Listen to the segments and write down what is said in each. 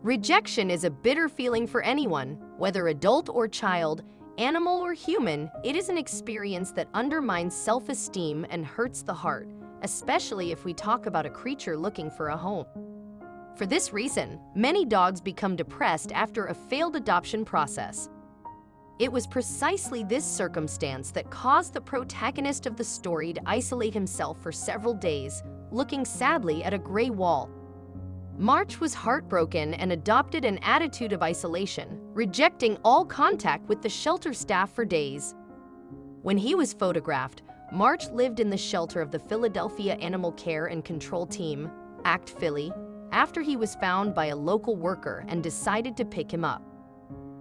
Rejection is a bitter feeling for anyone, whether adult or child, animal or human. It is an experience that undermines self-esteem and hurts the heart, especially if we talk about a creature looking for a home. For this reason, many dogs become depressed after a failed adoption process. It was precisely this circumstance that caused the protagonist of the story to isolate himself for several days, looking sadly at a gray wall. March was heartbroken and adopted an attitude of isolation, rejecting all contact with the shelter staff for days. When he was photographed, March lived in the shelter of the Philadelphia Animal Care and Control Team, ACT Philly, after he was found by a local worker and decided to pick him up.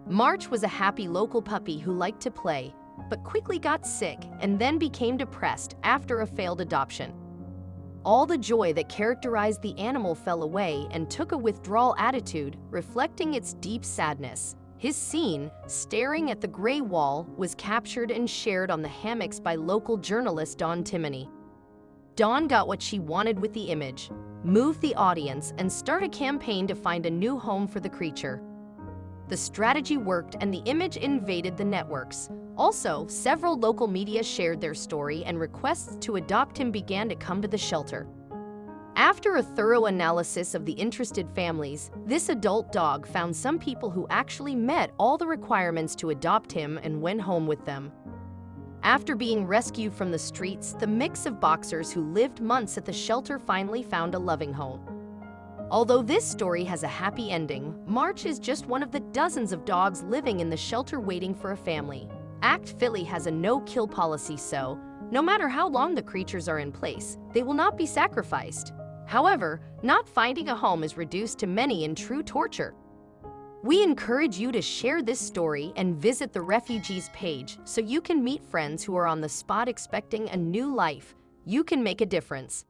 March was a happy local puppy who liked to play, but quickly got sick and then became depressed after a failed adoption. All the joy that characterized the animal fell away and took a withdrawal attitude, reflecting its deep sadness. His scene, staring at the gray wall, was captured and shared on the hammocks by local journalist Dawn Timoney. Dawn got what she wanted with the image, move the audience, and start a campaign to find a new home for the creature. The strategy worked and the image invaded the networks. Also, several local media shared their story and requests to adopt him began to come to the shelter. After a thorough analysis of the interested families, this adult dog found some people who actually met all the requirements to adopt him and went home with them. After being rescued from the streets, the mix of boxers who lived months at the shelter finally found a loving home. Although this story has a happy ending, March is just one of the dozens of dogs living in the shelter waiting for a family. ACT Philly has a no-kill policy, so no matter how long the creatures are in place, they will not be sacrificed. However, not finding a home is reduced to many in true torture. We encourage you to share this story and visit the refugees page so you can meet friends who are on the spot expecting a new life. You can make a difference.